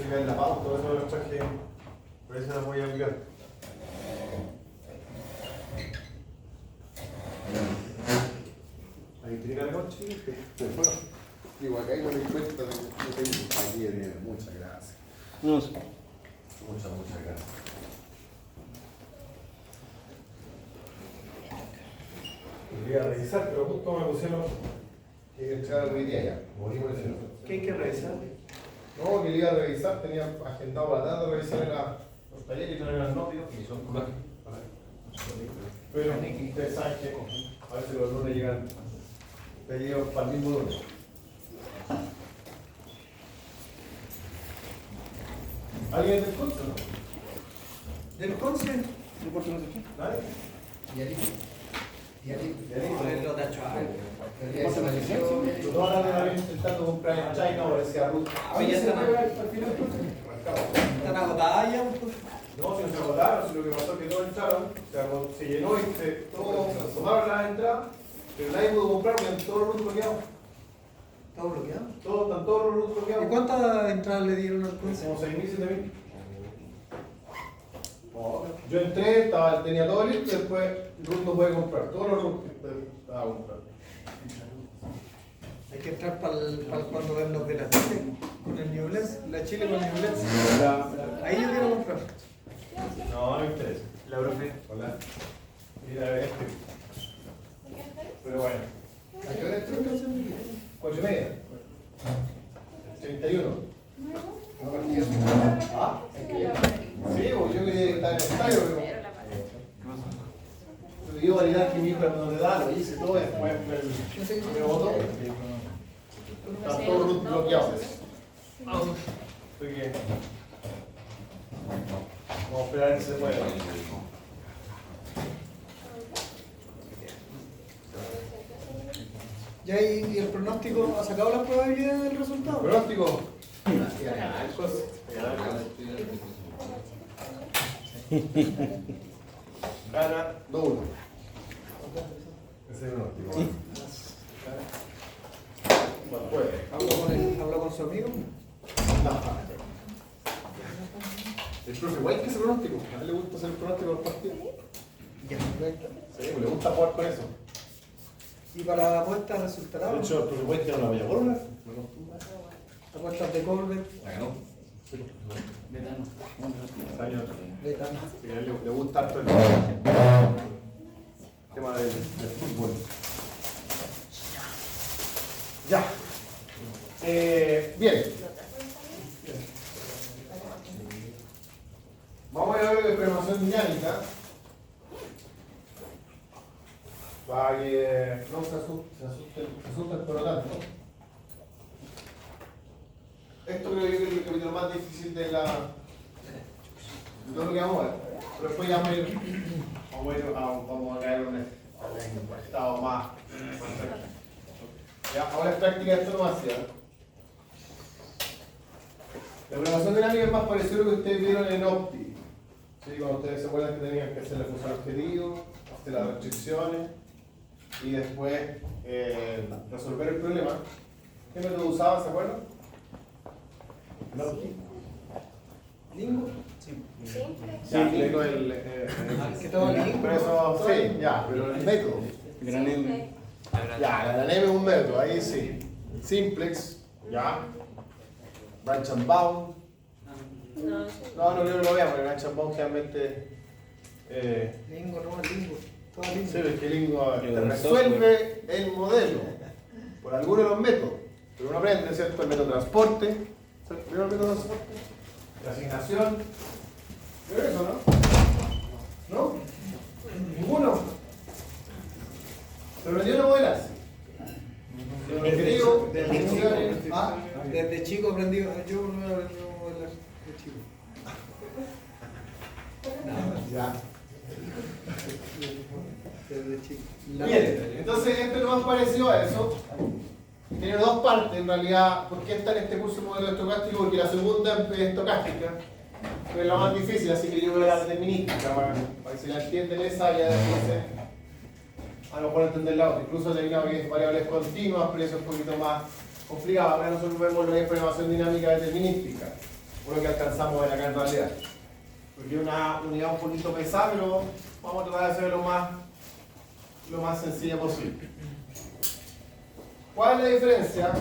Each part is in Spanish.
explicar la pauta, todo eso lo traje, por eso las voy a enviar. Ahí tiene algo, chico. Bueno, digo, acá hay una encuesta de que tengo aquí, muchas gracias. No sé. Muchas gracias. Quería revisar, pero justo me pusieron que entrar hoy día ya. Morimos de cero. ¿Qué hay que revisar? No, que le iba a revisar, tenía agendado para la tarde revisar los talleres y traer las notas y son claras. Pero ustedes saben que a veces los lunes llegan pedidos para el mismo lunes. ¿Alguien del curso no? ¿Del Conce? ¿Nadie? ¿Y a ti? ¿Y a ti? Lo de Achuay. Todas las de intentando comprar en China o decía Ruth. Oye, ya están agotadas ya. No, si no se agotaron, si lo que pasó es que todos entraron, se llenó y todos tomaron las entradas, pero nadie pudo comprar porque están todos los routes bloqueados. ¿Está bloqueado? Están todos los routes bloqueados. ¿Y cuántas entradas le dieron al Conce? Como 6.000, 7.000. Yo entré, tenía todo listo y después Ruth no puede comprar. Todos los routes estaba comprando. Hay que entrar para cuando ven los de la Chile con el Ñublense, la Chile con el Ñublense. Ahí yo quiero comprar. No, no me interesa. La profe. Hola. Mira, pero bueno. ¿A qué hora entró? 4:30. 31. No partía. Ah, sí, yo quería estar en el estadio, pero. Pero yo validar que mi hijo no le da, lo hice todo, después me votó. Están todos los bloqueados. Así que. Vamos a esperar a ver si se puede. ¿Ya y el pronóstico ha sacado las probabilidades del resultado? ¿Pronóstico? Gana 2-1. Ese es el pronóstico. Bueno, puede. ¿Habló con su amigo? No. El profe White que hace pronóstico. A él le gusta hacer el pronóstico de los partidos. Ya. Sí, le gusta jugar con eso. ¿Y para apuestas resultará? De hecho, el profe White tiene una bella bola. Apuestas de Colbert. La ganó. Betano. Sí, a él le gusta harto el tema del fútbol. Ya. Bien. Vamos a ver algo de programación dinámica. Para que no se asusten por lo tanto. Esto creo que es el capítulo más difícil de todo lo que vamos a ver. Pero después ya vamos a caer en un estado más perfecto. Ya, ahora es práctica esto nomás, ¿sí? La programación dinámica es más parecido a lo que ustedes vieron en Opti. ¿Sí? Cuando ustedes se acuerdan que tenían que hacer la función objetivo, hacer las restricciones y después resolver el problema. ¿Qué método usaba, se acuerdan? ¿En Opti? ¿Lingo? Simple, no que todo Lingo. Pero eso, sí, ya, pero el método. Gran M. Ya, la gran M es un método, ahí sí. Simplex, ya. Branch and bound. No, yo no lo veamos, porque Branch and bound generalmente. Lingo, no, Lingo. Todo Lingo. Sí, es que Lingo resuelve el modelo por alguno de los métodos. Pero uno aprende, ¿cierto? El método de transporte. ¿Vieron el método de transporte? De asignación. ¿Vieron eso, no? ¿No? ¿Ninguno? ¿Se aprendió a modelarse? El objetivo, funciones. Ah, Desde chico aprendí, yo no he aprendido a modelar de chico. ya. Desde chico. Bien, entonces esto es lo más parecido a eso. Tiene dos partes en realidad. ¿Por qué está en este curso el modelo estocástico? Porque la segunda es estocástica, que es la más difícil, así que yo voy a la determinística para que si la entienden esa ya después a lo mejor entender la otra. Incluso determinado que es variables continuas, pero eso es un poquito más complicado. Ahora nosotros vemos lo que es programación dinámica determinística. por lo que alcanzamos a ver acá en realidad. Porque es una unidad un poquito pesada, pero vamos a tratar de hacerlo lo más sencilla posible. ¿Cuál es la diferencia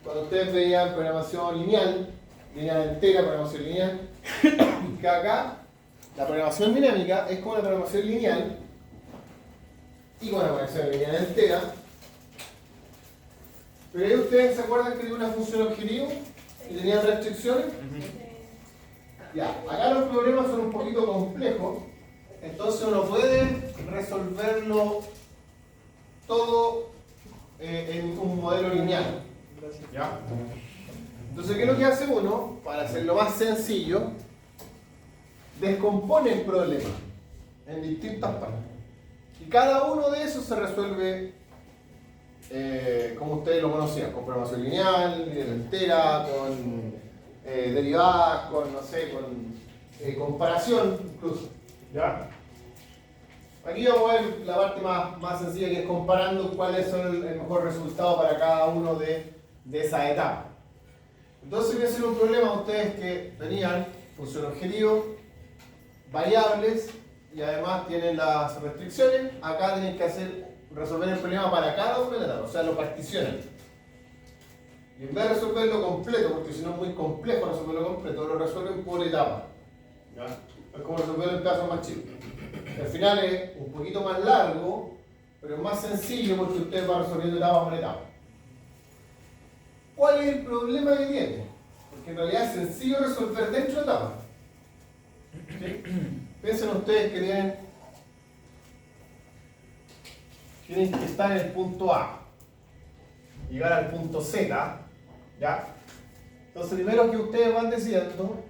cuando ustedes veían programación lineal entera, programación lineal? Que acá la programación dinámica es como la programación lineal y con la programación lineal entera. Pero ahí ustedes se acuerdan que tenía una función objetivo y tenían restricciones. Ya, acá los problemas son un poquito complejos, entonces uno puede resolverlo todo en un modelo lineal. ¿Ya? Entonces, ¿qué es lo que hace uno? Para hacerlo más sencillo, descompone el problema en distintas partes. Y cada uno de esos se resuelve como ustedes lo conocían, con programación lineal, lineal entera, con derivadas, con, no sé, con comparación incluso. ¿Ya? Aquí vamos a ver la parte más sencilla, que es comparando cuáles son el mejor resultado para cada uno de esas etapas. Entonces voy a hacer un problema a ustedes que tenían función objetivo, variables y además tienen las restricciones. Acá tienen que resolver el problema para cada una de las etapas, o sea, lo particionan. Y en vez de resolverlo completo, porque si no es muy complejo resolverlo completo, lo resuelven por etapa. ¿Ya? Es como resolverlo en pedazos más chicos. Al final es un poquito más largo, pero es más sencillo porque ustedes van resolviendo etapa por etapa. ¿Cuál es el problema que tiene? Porque en realidad es sencillo resolver dentro de etapas. ¿Sí? Piensen ustedes que tienen que estar en el punto A, llegar al punto Z, ¿ya? Entonces, primero que ustedes van diciendo,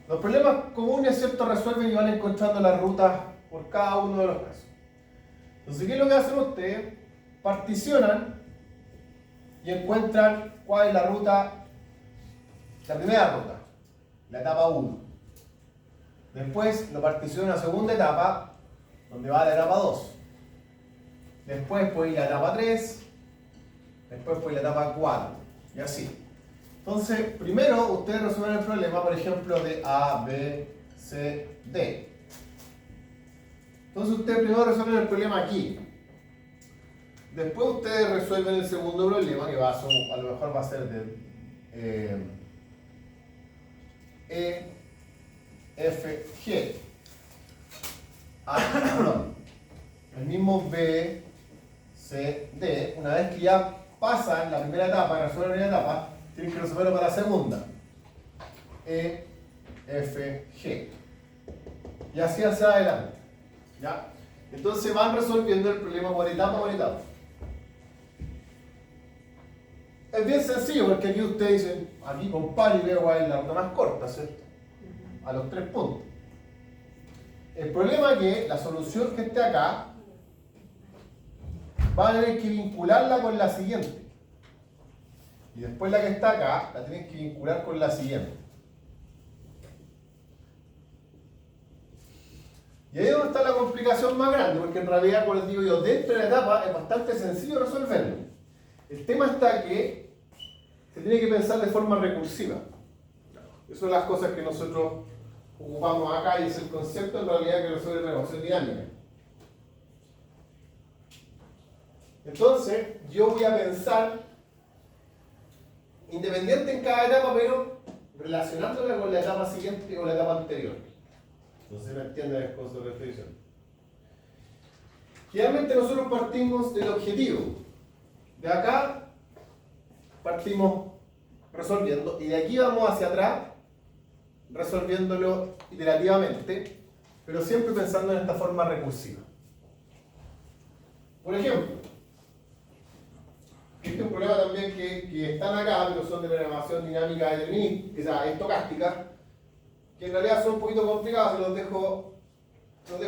los problemas comunes, ¿cierto?, resuelven y van encontrando la ruta por cada uno de los casos. Entonces, ¿qué es lo que hacen ustedes? Particionan y encuentran cuál es la ruta, la primera ruta, la etapa 1. Después lo particionan a la segunda etapa, donde va la etapa 2. Después puede ir a la etapa 3, después puede ir a la etapa 4, y así. Entonces, primero ustedes resuelven el problema, por ejemplo, de A, B, C, D. Entonces ustedes primero resuelven el problema aquí. Después ustedes resuelven el segundo problema, que a lo mejor va a ser de E, F, G. El mismo B, C, D. Una vez que ya pasan la primera etapa y resuelven la primera etapa, tienen que resolverlo para la segunda. E, F, G. Y así hacia adelante. ¿Ya? Entonces van resolviendo el problema por etapa por etapa. Es bien sencillo porque aquí ustedes dicen, aquí comparo y veo cuál es la ruta más corta, ¿cierto? A los 3 puntos. El problema es que la solución que esté acá va a tener que vincularla con la siguiente. Y después la que está acá la tienen que vincular con la siguiente. Y ahí es donde está la complicación más grande, porque en realidad, como les digo yo, dentro de la etapa es bastante sencillo resolverlo. El tema está que se tiene que pensar de forma recursiva. Esas son las cosas que nosotros ocupamos acá y es el concepto en realidad que resuelve la programación dinámica. Entonces, yo voy a pensar independiente en cada etapa, pero relacionándola con la etapa siguiente o la etapa anterior. Entonces, ¿me entienden las cosas que estoy diciendo? Generalmente nosotros partimos del objetivo. De acá partimos resolviendo y de aquí vamos hacia atrás resolviéndolo iterativamente, pero siempre pensando en esta forma recursiva. Por ejemplo, este es un problema también que están acá, pero son de programación dinámica determinista, o sea, estocástica, que en realidad son un poquito complicados, los dejo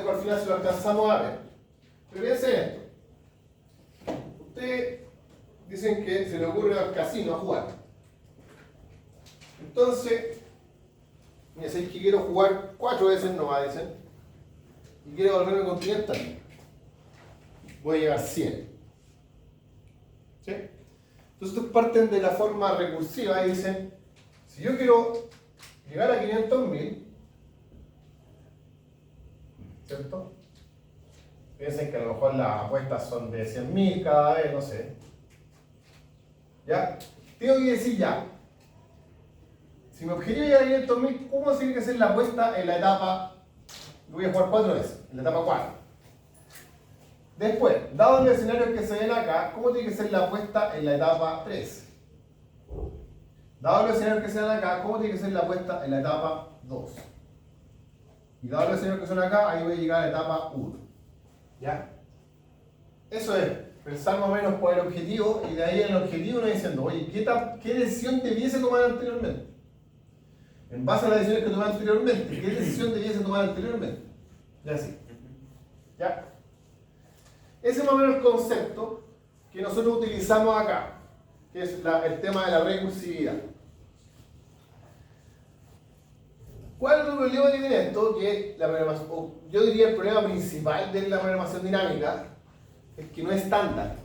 al final si lo alcanzamos a ver. Pero piensen esto. Ustedes dicen que se le ocurre al casino a jugar. Entonces, mira, si es que quiero jugar 4 veces nomás, dicen, y quiero volverme continental, voy a llegar 100. ¿Sí? Entonces, estos parten de la forma recursiva y dicen, Si yo quiero llegar a 500.000, ¿cierto? Piensen que a lo mejor las apuestas son de 100.000 cada vez, no sé. ¿Ya? Tengo que decir ya. Si mi objetivo es llegar a 500.000, ¿cómo tiene que ser la apuesta en la etapa? Lo voy a jugar 4 veces, en la etapa 4. Después, dado los escenarios que se ven acá, ¿cómo tiene que ser la apuesta en la etapa 3? Dado los escenarios que se ven acá, ¿cómo tiene que ser la apuesta en la etapa 2? Y dado los escenarios que son acá, ahí voy a llegar a la etapa 1. ¿Ya? Eso es, pensar más o menos cuál es el objetivo, y de ahí en el objetivo uno diciendo, oye, ¿qué decisión debiese tomar anteriormente? En base a las decisiones que tomé anteriormente, ¿qué decisión debiese tomar anteriormente? Y así. ¿Ya? Ese es más o menos el concepto que nosotros utilizamos acá, que es el tema de la recursividad. ¿Cuál es el problema que tiene esto? Que la programación, yo diría el problema principal de la programación dinámica es que no es estándar.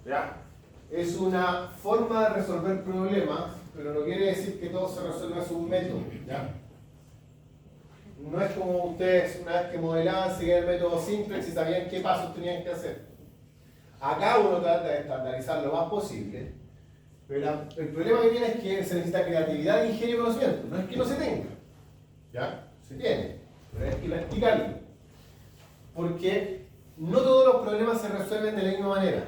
¿Ya? Es una forma de resolver problemas, pero no quiere decir que todo se resuelva en un método. ¿Ya? No es como ustedes una vez que modelaban, seguían el método simplex y sabían qué pasos tenían que hacer. Acá uno trata de estandarizar lo más posible, pero el problema que tiene es que se necesita creatividad, ingenio y conocimiento. No es que no se tenga, ¿ya? Se tiene, pero hay que practicarlo. Porque no todos los problemas se resuelven de la misma manera.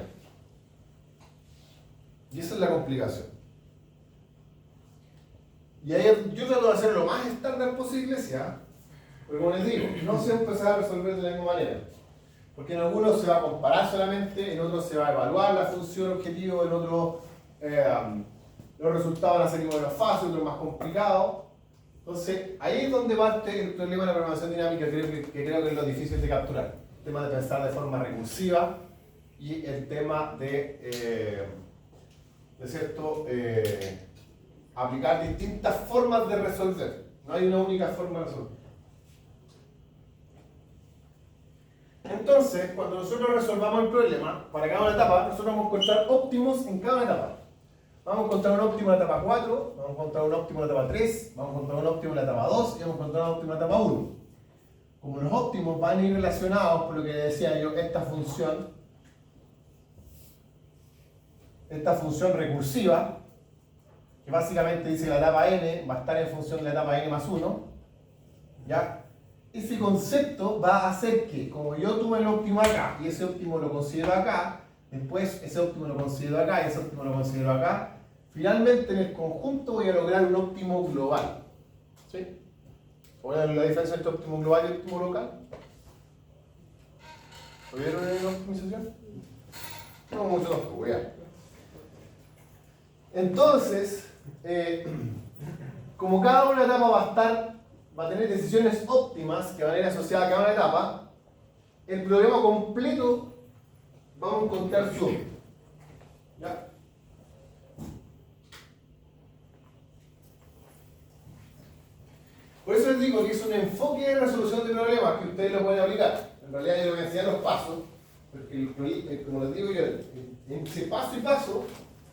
Y esa es la complicación. Y ahí yo trato de hacer lo más estándar posible, ¿ya? Porque como les digo, no se empezar a resolver de la misma manera. Porque en algunos se va a comparar solamente, en otros se va a evaluar la función objetivo, en otros los resultados van a ser igual más fáciles, otros más complicados. Entonces, ahí es donde parte el problema de la programación dinámica, que creo que es lo difícil de capturar. El tema de pensar de forma recursiva y el tema de cierto, aplicar distintas formas de resolver. No hay una única forma de resolver. Entonces, cuando nosotros resolvamos el problema, para cada una etapa, nosotros vamos a encontrar óptimos en cada etapa. Vamos a encontrar un óptimo en la etapa 4, vamos a encontrar un óptimo en la etapa 3, vamos a encontrar un óptimo en la etapa 2 y vamos a encontrar un óptimo en la etapa 1. Como los óptimos van a ir relacionados, por lo que decía yo, esta función recursiva, que básicamente dice que la etapa n va a estar en función de la etapa n más 1, ¿ya? Ese concepto va a hacer que, como yo tuve el óptimo acá, y ese óptimo lo considero acá, después ese óptimo lo considero acá, y ese óptimo lo considero acá, finalmente en el conjunto voy a lograr un óptimo global. ¿Sí? ¿Voy a ver la diferencia entre óptimo global y óptimo local? ¿Lo vieron en la optimización? No mucho tampoco, ya. Entonces, como cada una etapa va a tener decisiones óptimas que van a ir asociadas a cada una etapa, el problema completo vamos a encontrar su óptimo. ¿Ya? Por eso les digo que es un enfoque de resolución de problemas que ustedes lo pueden aplicar. En realidad yo les voy a enseñar los pasos, porque como les digo yo, ese paso y paso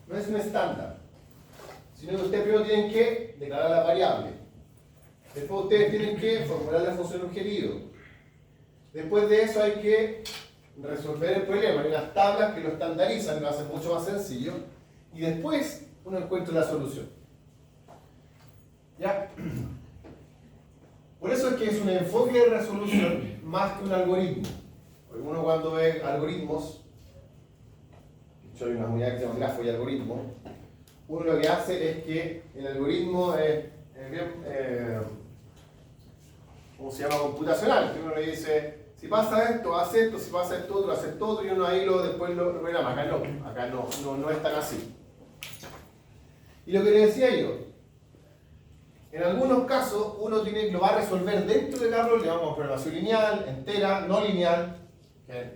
no es un estándar, sino que ustedes primero tienen que declarar la variable. Después ustedes tienen que formular la función objetivo. Después de eso hay que resolver el problema. Hay unas tablas que lo estandarizan, lo hacen mucho más sencillo. Y después uno encuentra la solución. ¿Ya? Por eso es que es un enfoque de resolución más que un algoritmo. Porque uno cuando ve algoritmos, yo hay una unidad que se llama grafo y algoritmo, uno lo que hace es que el algoritmo es bien, ¿cómo se llama? Computacional. Que uno le dice, si pasa esto, hace esto, si pasa esto otro, hace esto otro, y uno ahí después lo programa. Acá no es tan así. Y lo que le decía yo, en algunos casos uno lo va a resolver dentro de Carlos, le llamamos programación lineal, entera, no lineal.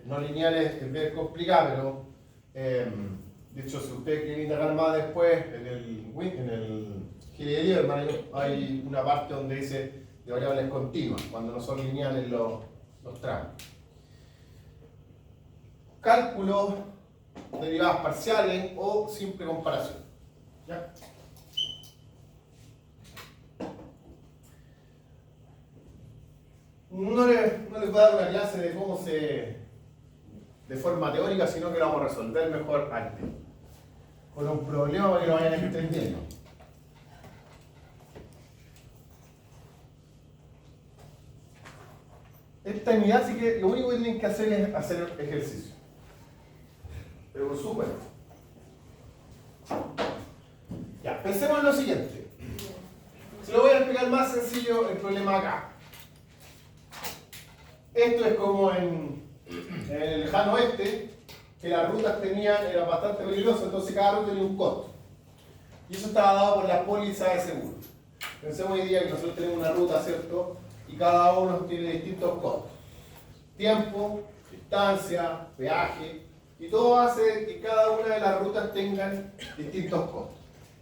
No lineal es bien complicado, pero de hecho si ustedes quieren indagar más después en el Gili de Lieberman hay una parte donde dice de variables continuas, cuando no son lineales los tramos. Cálculo, derivadas parciales o simple comparación. ¿Ya? no les voy a dar una clase de cómo de forma teórica, sino que lo vamos a resolver mejor al tiro, con un problema para que lo vayan entendiendo. Esta unidad, así que lo único que tienen que hacer es hacer ejercicio. Pero por supuesto. Ya, pensemos en lo siguiente. Se lo voy a explicar más sencillo el problema acá. Esto es como en el lejano oeste, que las rutas eran bastante peligrosas, entonces cada ruta tenía un costo. Y eso estaba dado por la póliza de seguro. Pensemos hoy día que nosotros tenemos una ruta, ¿cierto? Y cada uno tiene distintos costos. Tiempo, distancia, peaje, y todo hace que cada una de las rutas tengan distintos costos.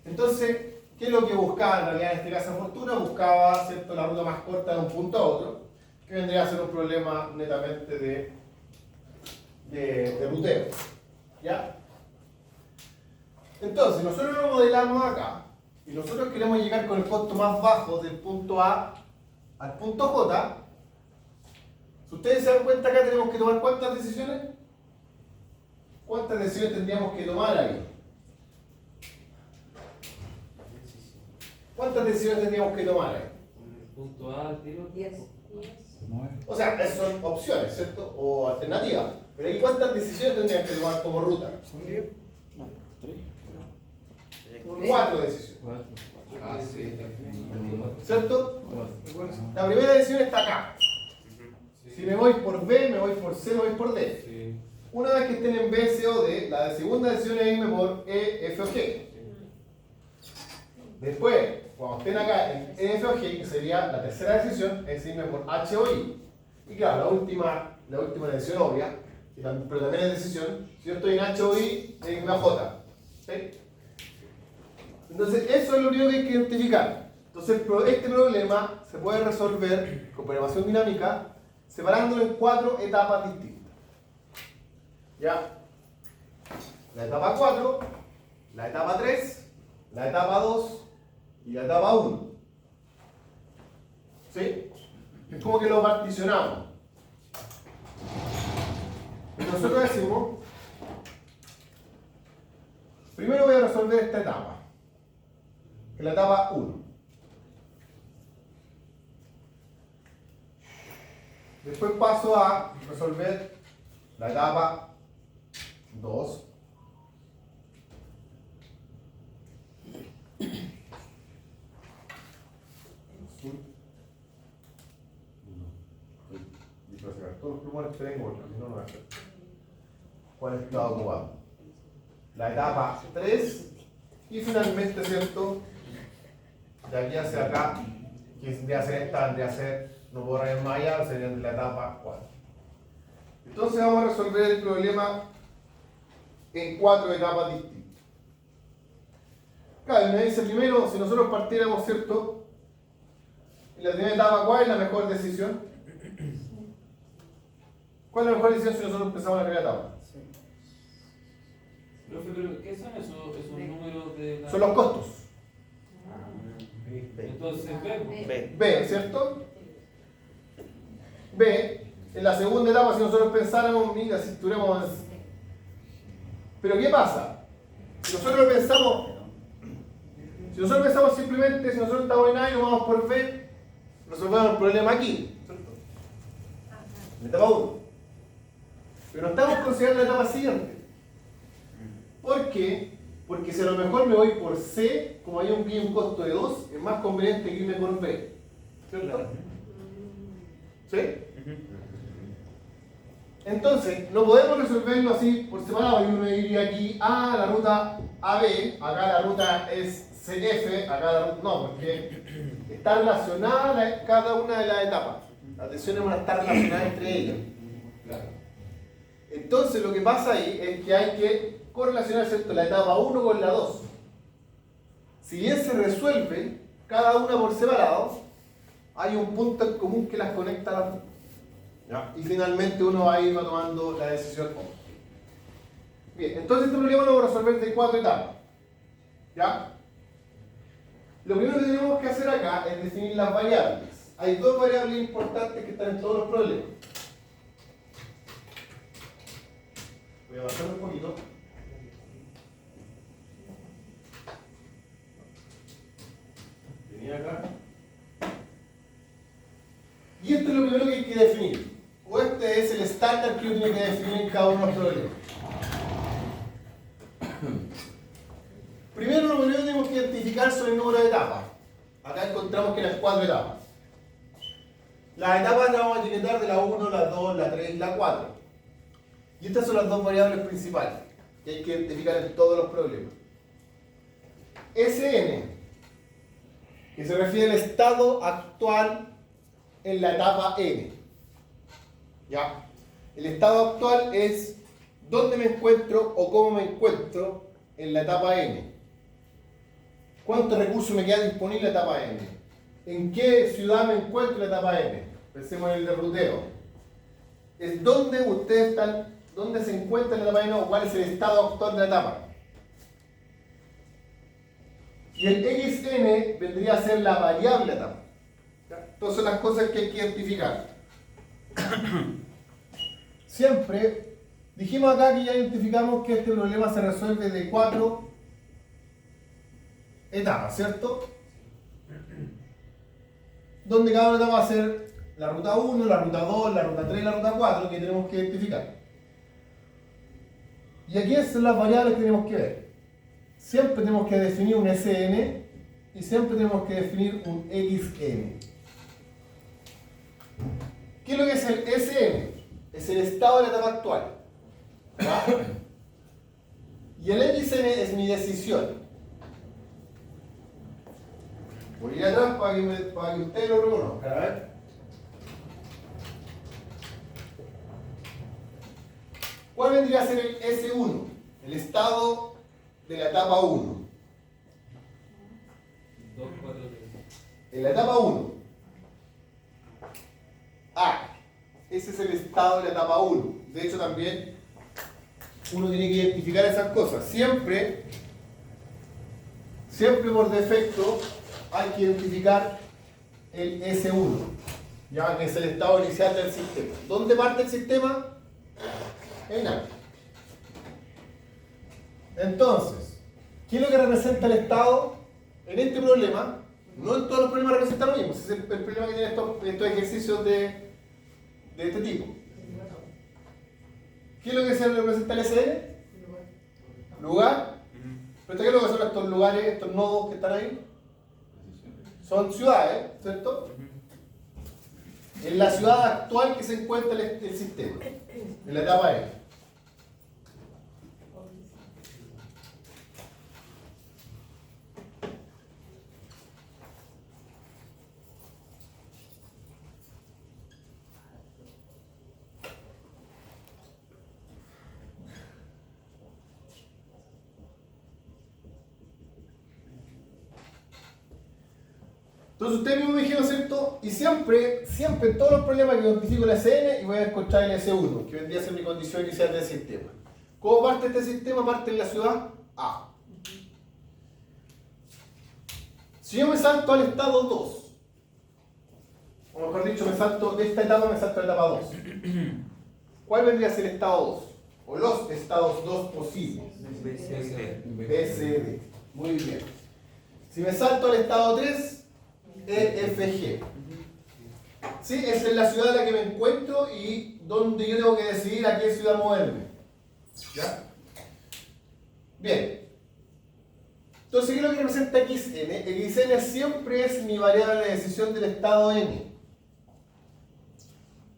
Entonces, ¿qué es lo que buscaba en realidad en este caso Fortuna? Buscaba, ¿cierto?, la ruta más corta de un punto a otro, que vendría a ser un problema netamente de ruteo. ¿Ya? Entonces, nosotros lo modelamos acá, y nosotros queremos llegar con el costo más bajo del punto A al punto J. Si ustedes se dan cuenta, acá tenemos que tomar ¿cuántas decisiones? ¿Cuántas decisiones tendríamos que tomar ahí? ¿Cuántas decisiones tendríamos que tomar ahí? Punto A, tiro. 10. O sea, esas son opciones, ¿cierto? O alternativas. Pero ahí ¿cuántas decisiones tendríamos que tomar como ruta? ¿Son 10? 4 decisiones. Ah, sí. ¿Cierto? La primera decisión está acá. Si me voy por B, me voy por C, me voy por D. Sí. Una vez que estén en B, C o D, la segunda decisión es irme por E, F o G. Después, cuando estén acá en E, F o G, que sería la tercera decisión, es irme por H o I. Y claro, la última decisión obvia, pero también es decisión, si yo estoy en H o I, es irme a J. ¿Sí? Entonces, eso es lo único que hay que identificar. Entonces, este problema se puede resolver con programación dinámica separándolo en 4 etapas distintas. ¿Ya? La etapa 4, la etapa 3, la etapa 2 y la etapa 1. ¿Sí? Es como que lo particionamos. Y nosotros decimos, primero voy a resolver esta etapa, que es la etapa 1. Después paso a resolver la etapa 2. Todos los plumones que tengo, porque si no, no va a ser. ¿Cuál estaba ocupado? La etapa 3. Y finalmente, ¿cierto? De aquí hacia acá, que tendría que ser esta, tendría que ser, no puedo rayar más allá, sería de la etapa 4. Entonces vamos a resolver el problema en 4 etapas distintas. Claro, me dice primero, si nosotros partiéramos, ¿cierto? En la primera etapa, ¿cuál es la mejor decisión? ¿Cuál es la mejor decisión si nosotros empezamos la primera etapa? Profe, pero ¿qué son esos números de la... Son los costos. Entonces, B. B, ¿cierto? B, en la segunda etapa, si nosotros pensáramos, mira, si tuviéramos... Pero ¿qué pasa? Si nosotros pensamos simplemente, si nosotros estamos en A y nos vamos por B, resolvemos el problema aquí, ¿cierto? En la etapa 1. Pero no estamos considerando la etapa siguiente. ¿Por qué? Porque si a lo mejor me voy por C, como hay un costo de 2, es más conveniente que irme por B. ¿Cierto? ¿Sí? Entonces, no podemos resolverlo así por separado. Y uno diría aquí, la ruta AB, acá la ruta es CF, acá la ruta... No, porque está relacionada cada una de las etapas. Las decisiones van a estar relacionadas entre ellas. Claro. Entonces, lo que pasa ahí es que hay que correlacionar, ¿cierto?, la etapa 1 con la 2. Si bien se resuelve cada una por separado, hay un punto en común que las conecta a las dos. ¿Ya? Y finalmente uno va a ir tomando la decisión óptima. Bien, entonces este problema lo vamos a resolver de 4 etapas. ¿Ya? Lo primero que tenemos que hacer acá es definir las variables. hay dos variables importantes que están en todos los problemas. Voy a bajar un poquito. Venía acá. Y esto es lo primero que hay que definir. O este es el estándar que uno tiene que definir en cada uno de los problemas. Primero, lo primero que tenemos que identificar son el número de etapas. Acá encontramos que las 4 etapas. Las etapas las vamos a etiquetar de la 1, la 2, la 3 y la 4. Y estas son las dos variables principales que hay que identificar en todos los problemas. Sn, que se refiere al estado actual en la etapa n. ¿Ya? El estado actual es dónde me encuentro o cómo me encuentro en la etapa n. ¿Cuántos recursos me queda disponible en la etapa n? ¿En qué ciudad me encuentro en la etapa n? Pensemos en el de ruteo. Es dónde ustedes están, dónde se encuentran en la etapa n o cuál es el estado actual de la etapa. Y el xn vendría a ser la variable etapa. Entonces son las cosas que hay que identificar. Siempre dijimos acá que ya identificamos que este problema se resuelve de 4 etapas, ¿cierto? Donde cada una etapa va a ser la ruta 1, la ruta 2, la ruta 3 y la ruta 4 que tenemos que identificar. Y aquí son las variables que tenemos que ver. Siempre tenemos que definir un Sn y siempre tenemos que definir un Xn. ¿Qué es lo que es el Sn? Es el estado de la etapa actual. ¿Va? Y el Xn es mi decisión. Voy a ir atrás para que ustedes lo reconozcan. A ver. ¿Cuál vendría a ser el S1? El estado de la etapa 1. 2, 4, 3. En la etapa 1. A. Ese es el estado de la etapa 1. De hecho, también uno tiene que identificar esas cosas. Siempre por defecto, hay que identificar el S1, ya que es el estado inicial del sistema. ¿Dónde parte el sistema? En A. Entonces, ¿qué es lo que representa el estado? En este problema, no en todos los problemas representa lo mismo. Ese es el problema que tienen estos ejercicios de este tipo. ¿Qué es lo que se representa el SN? Lugar. ¿Pero qué es lo que son estos lugares, estos nodos que están ahí? Son ciudades, ¿cierto? En la ciudad actual que se encuentra el sistema, en la etapa E. Entonces ustedes mismos me dijeron, ¿cierto? Y siempre en todos los problemas que identifico el SN y voy a encontrar el S1, que vendría a ser mi condición inicial del sistema. ¿Cómo parte este sistema? Parte en la ciudad A. Si yo me salto al estado 2, o mejor dicho, me salto de esta etapa, me salto a la etapa 2. ¿Cuál vendría a ser el estado 2? O los estados 2 posibles. BCD. Muy bien. Si me salto al estado 3, EFG. ¿Sí? Esa es la ciudad en la que me encuentro y donde yo tengo que decidir a qué ciudad moverme. ¿Ya? Bien. Entonces, ¿qué es lo que representa XN? El XN siempre es mi variable de decisión del estado N.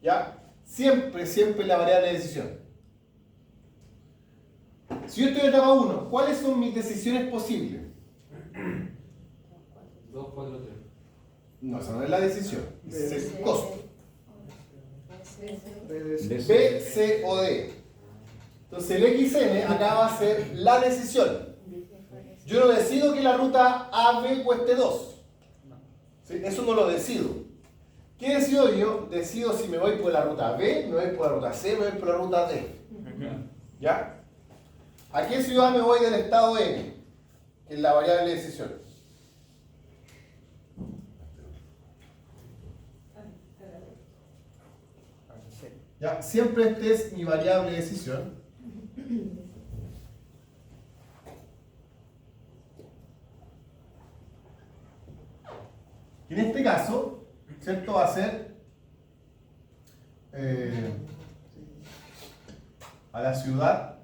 ¿Ya? Siempre la variable de decisión. Si yo estoy en etapa 1, ¿cuáles son mis decisiones posibles? 2, 4, 3. No, esa no es la decisión, es el costo. B, C o D. Entonces el XN acá va a ser la decisión. Yo no decido que la ruta AB cueste 2. ¿Sí? Eso no lo decido. ¿Qué decido yo? Decido si me voy por la ruta B, me voy por la ruta C, me voy por la ruta D. ¿Ya? ¿A qué ciudad me voy del estado N? Que es la variable de decisión. ¿Ya? Siempre este es mi variable de decisión. Y en este caso, ¿cierto? Va a ser a la ciudad.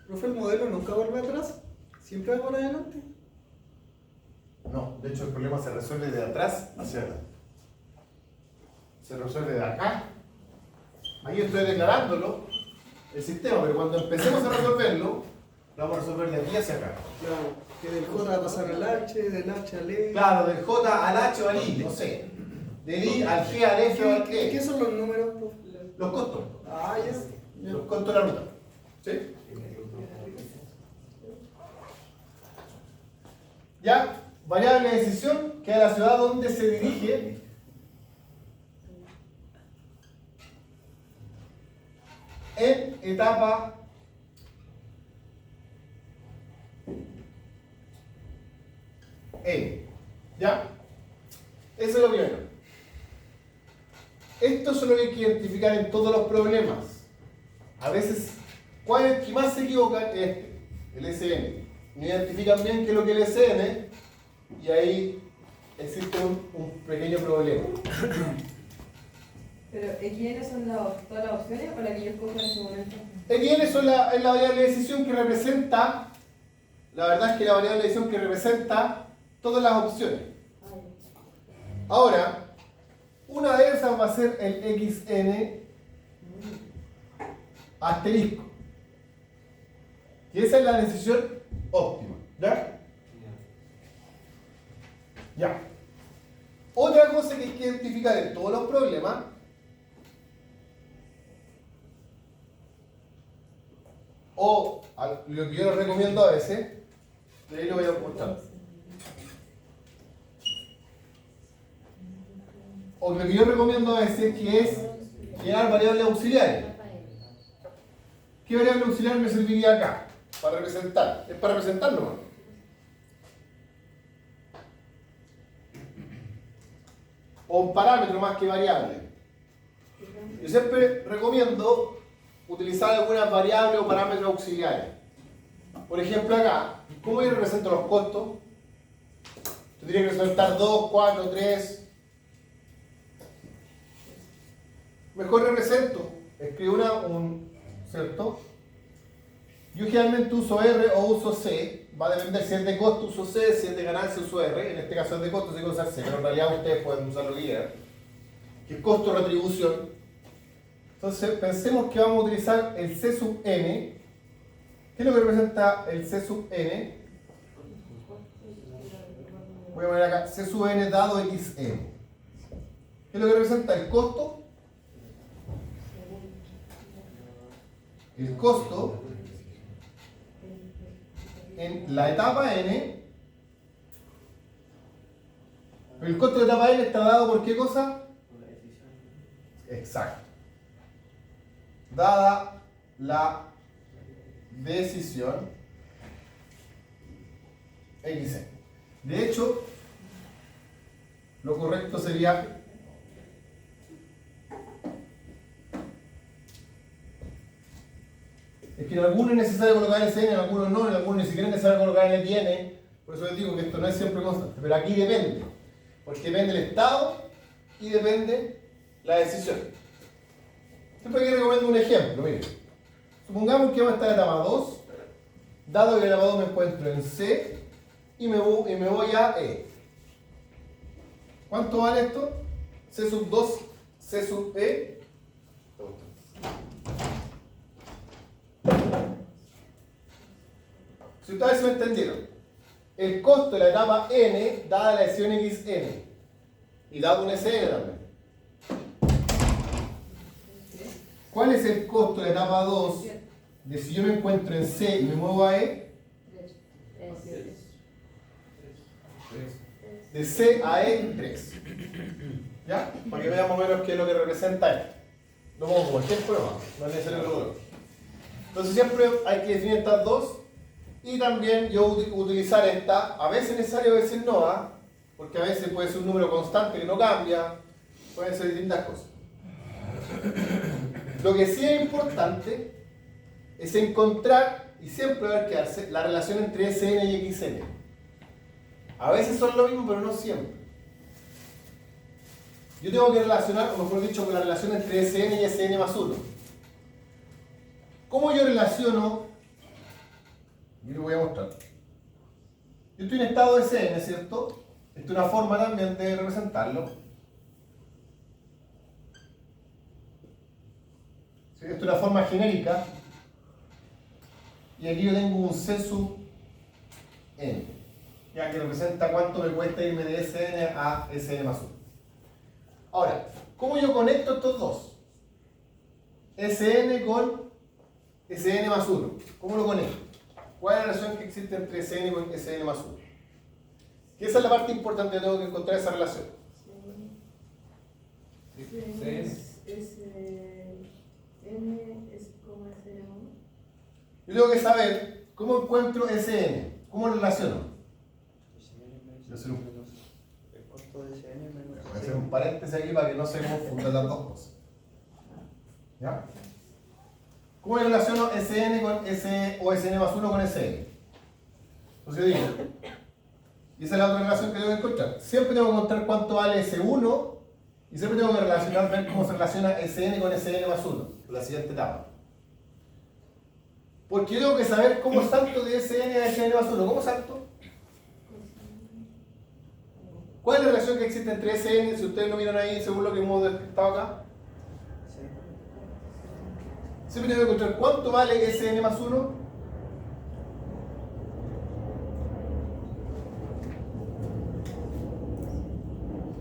Profe, el modelo nunca vuelve atrás, siempre va para adelante. No, de hecho el problema se resuelve de atrás hacia adelante. Se resuelve de acá. Ahí estoy declarándolo, el sistema, pero cuando empecemos a resolverlo, lo vamos a resolver de aquí hacia acá. Claro, que del J va a pasar al H, del H al E. Claro, del J al H o al I, no sé. Del I al G, al F o al ¿Qué E. son los números, profe? Los costos. Ah, ya. Los costos de la ruta. ¿Sí? Ya, variable de decisión, que es la ciudad donde se dirige en etapa E. ¿Ya? Eso es lo primero. Esto es lo que hay que identificar en todos los problemas. A veces, ¿cuál es el que más se equivoca? Este, el SN. No identifican bien qué es lo que es el SN y ahí existe un pequeño problema. Pero ¿XN son todas las opciones o la que yo escojo en ese momento? XN es la variable de decisión que representa, la verdad es que la variable de decisión que representa todas las opciones. Ahora, una de esas va a ser el XN asterisco. Y esa es la decisión óptima. ¿Ya? Ya. Otra cosa que hay que identificar en todos los problemas o lo que yo les recomiendo a veces, de ahí lo voy a mostrar. O lo que yo recomiendo a veces que es llenar variables auxiliares. ¿Qué variable auxiliar me serviría acá? Para representar. Es para representarlo, ¿no? O un parámetro más que variable. Yo siempre recomiendo utilizar algunas variables o parámetros auxiliares. Por ejemplo acá, ¿cómo yo represento los costos? Tendría que representar 2, 4, 3. Mejor represento. Escribo ¿cierto? Yo generalmente uso R o uso C. Va a depender si es de costo, uso C, si es de ganancia, uso R. En este caso es de costo, así que usar C, pero en realidad ustedes pueden usar lo que quieran. Que es costo-retribución. Entonces, pensemos que vamos a utilizar el C sub n. ¿Qué es lo que representa el C sub n? Voy a poner acá C sub n dado xn. ¿Qué es lo que representa el costo? El costo en la etapa n. El costo de etapa n está dado por ¿qué cosa? Exacto. Dada la decisión xn. De hecho, lo correcto sería es que en algunos es necesario colocar SN, en algunos no, en algunos ni siquiera es necesario colocar el XN. Por eso les digo que esto no es siempre constante, pero aquí depende. Porque depende el estado y depende la decisión. Siempre aquí recomiendo un ejemplo, miren. Supongamos que vamos a estar en etapa 2, dado que en etapa 2 me encuentro en C y me voy a E. ¿Cuánto vale esto? C sub 2, C sub E. Si ustedes me entendieron, el costo de la etapa N dada la decisión XN y dado un SN también. ¿Cuál es el costo de la etapa 2 de si yo me encuentro en C y me muevo a E? De C a E, 3. ¿Ya? Para que vean más o menos qué es lo que representa esto. Lo pongo como ejemplo, no es necesario que lo coloque. Entonces siempre hay que definir estas dos. Y también yo utilizar esta, a veces es necesario, a veces no, porque a veces puede ser un número constante que no cambia, Pueden ser distintas cosas. Lo que sí es importante es encontrar, y siempre va a quedarse, la relación entre SN y XN. A veces son lo mismo, pero no siempre. Yo tengo que relacionar, o mejor dicho, con la relación entre SN y SN más 1. ¿Cómo yo relaciono? Yo lo voy a mostrar. Yo estoy en estado de SN, ¿cierto? Esta es una forma también de representarlo. ¿Sí? Esto es una forma genérica. Y aquí yo tengo un C sub n, ya que representa cuánto me cuesta irme de SN a SN más 1. Ahora, ¿cómo yo conecto estos dos? SN con SN más 1. ¿Cómo lo conecto? ¿Cuál es la relación que existe entre SN y SN más 1? Que esa es la parte importante, tengo que encontrar esa relación. N es como SN1. Yo tengo que saber cómo encuentro SN, cómo lo relaciono. Voy a hacer voy a hacer un paréntesis aquí para que no se confundan las dos cosas. ¿Ya? ¿Cómo yo relaciono SN con S o SN más 1 con SN? Entonces digo, y esa es la otra relación que tengo que encontrar. Siempre tengo que encontrar cuánto vale S1 y siempre tengo que relacionar, ver cómo se relaciona SN con SN más 1, la siguiente etapa. Porque yo tengo que saber cómo salto de SN a SN más 1. ¿Cómo salto? ¿Cuál es la relación que existe entre SN, si ustedes lo miran ahí, según lo que hemos detectado acá? Siempre tengo que encontrar cuánto vale SN más 1.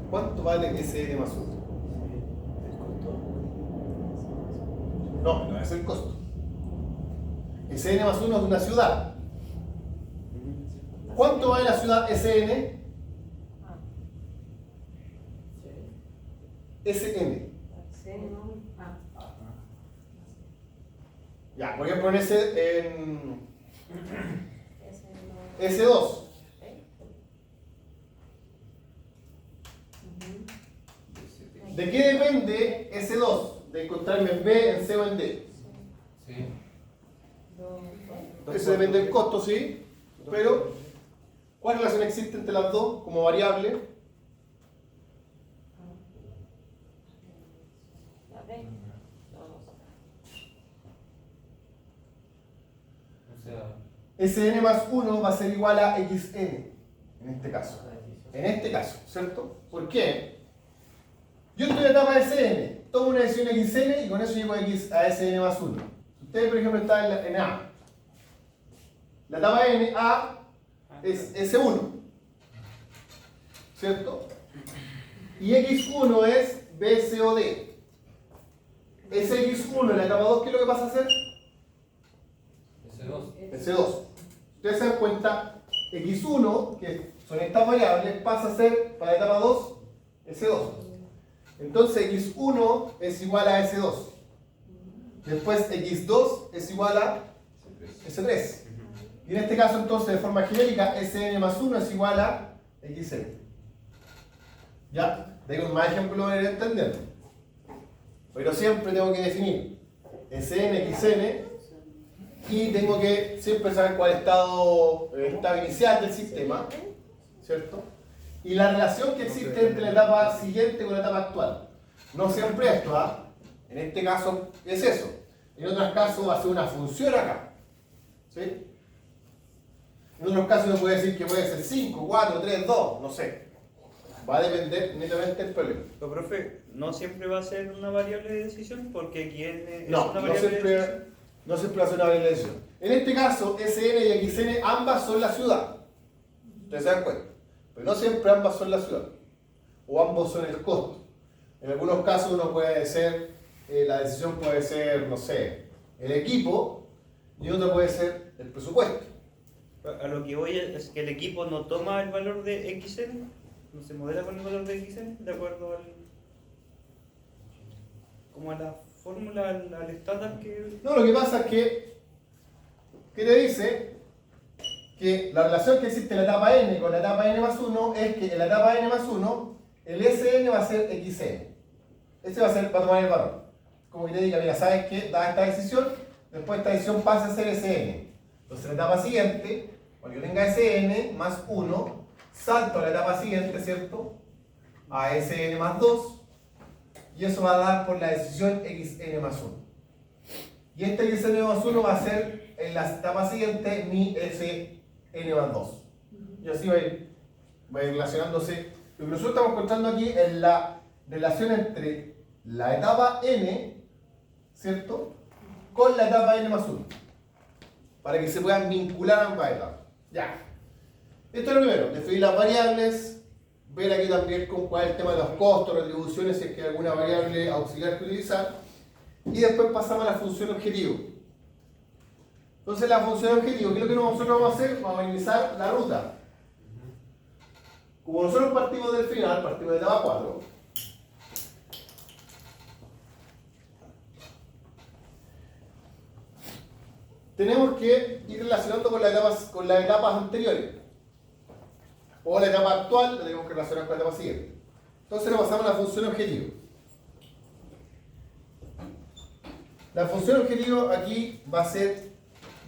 ¿Cuánto vale SN más 1? No es el costo. SN más 1 es una ciudad. ¿Cuánto vale la ciudad SN? SN. Ya, voy a poner en S2. ¿De qué depende S2? De encontrarme en B, en C o en D. Sí. Eso depende del costo, sí. Pero, ¿cuál relación existe entre las dos como variable? O sea, SN más 1 va a ser igual a XN, en este caso. En este caso, ¿cierto? ¿Por qué? Yo estoy en la etapa de SN, tomo una decisión XN y con eso llego a SN más 1. Ustedes, por ejemplo, están en A. La etapa N, A, es S1, ¿cierto? Y X1 es B, C o D. Ese X1 en la etapa 2, ¿qué es lo que pasa a hacer? S2. S2. Ustedes se dan cuenta, X1, que son estas variables, pasa a ser para la etapa 2, S2. Entonces X1 es igual a S2. Después X2 es igual a S3. Y en este caso entonces de forma genérica SN más 1 es igual a XN. ¿Ya? Tengo más ejemplos para entenderlo. Pero siempre tengo que definir SN, XN y tengo que siempre saber cuál es el estado inicial del sistema, ¿cierto? Y la relación que existe entre la etapa siguiente con la etapa actual. No siempre esto, ¿ah? En este caso es eso. En otros casos va a ser una función acá. ¿Sí? En otros casos uno puede decir que puede ser 5, 4, 3, 2, no sé. Va a depender netamente del problema. Pero, profe, ¿no siempre va a ser una variable de decisión? Porque XN es No, una no variable de siempre, decisión. no siempre va a ser una variable de decisión. En este caso, SN y XN ambas son la ciudad. Ustedes se dan cuenta. Pero no siempre ambas son la ciudad. O ambos son el costo. En algunos casos uno puede ser, la decisión puede ser, no sé, el equipo y otra puede ser el presupuesto. A lo que voy es que el equipo no toma el valor de XN, no se modela con el valor de XN, de acuerdo al, como a la fórmula, al estándar que... No, lo que pasa es que te dice que la relación que existe en la etapa n con la etapa n más 1 es que en la etapa n más 1 el SN va a ser XN. ese va a tomar el valor. Como que te diga, mira, ¿sabes qué? Da esta decisión, después esta decisión pasa a ser SN. Entonces la etapa siguiente, cuando yo tenga SN más 1, salto a la etapa siguiente, ¿cierto? A SN más 2, y eso va a dar por la decisión XN más 1. Y este XN más 1 va a ser en la etapa siguiente mi SN más 2. Y así va a ir relacionándose. Lo que nosotros estamos contando aquí es la relación entre la etapa N, ¿cierto?, con la etapa N más 1, para que se puedan vincular ambas etapas. Ya. Esto es lo primero, definir las variables, ver aquí también cuál es el tema de los costos, retribuciones, si es que hay alguna variable auxiliar que utilizar, y después pasamos a la función objetivo. Entonces la función objetivo, ¿qué es lo que nosotros vamos a hacer? Vamos a minimizar la ruta. Como nosotros partimos del final, partimos de etapa 4, tenemos que ir relacionando con las etapas anteriores. O la etapa actual la tenemos que relacionar con la etapa siguiente. Entonces le pasamos a la función objetivo. La función objetivo aquí va a ser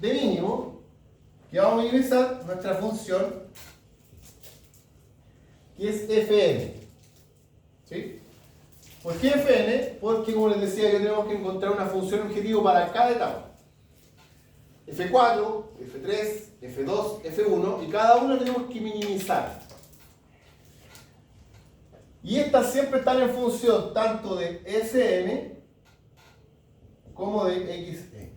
de mínimo, que vamos a minimizar nuestra función, que es Fn. ¿Sí? ¿Por qué Fn? Porque, como les decía, que tenemos que encontrar una función objetivo para cada etapa. F4, F3, F2, F1, y cada una tenemos que minimizar. Y estas siempre están en función tanto de Sn como de Xn.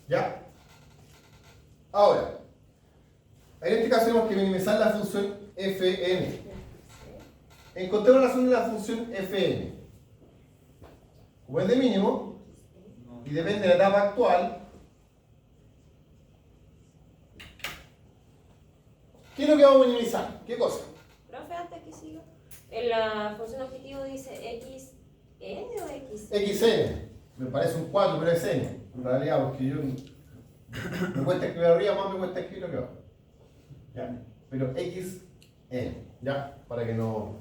¿Ya? Ahora, en este caso tenemos que minimizar la función Fn. Encontremos la razón de la función Fn. Como es de mínimo, y depende de la etapa actual, ¿qué es lo que vamos a minimizar? ¿Qué cosa? Profe, antes que siga, en la función objetivo dice XN o X. XN. Me parece un 4, pero es N. En realidad, porque yo me cuesta escribir arriba, más me cuesta escribir lo que va. ¿Ya? Pero XN. ¿Ya? Para que no...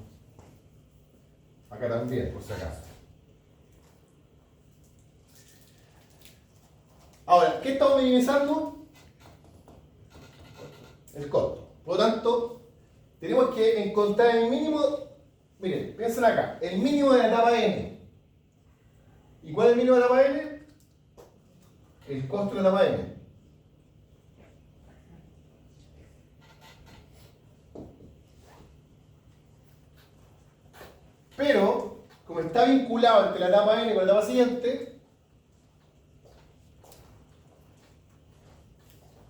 Acá también, por si acaso. Ahora, ¿qué estamos minimizando? El costo. Por lo tanto, tenemos que encontrar el mínimo. Miren, piensen acá, el mínimo de la etapa N. ¿Y cuál es el mínimo de la etapa N? El costo de la etapa N. Pero, como está vinculado entre la etapa N con la etapa siguiente,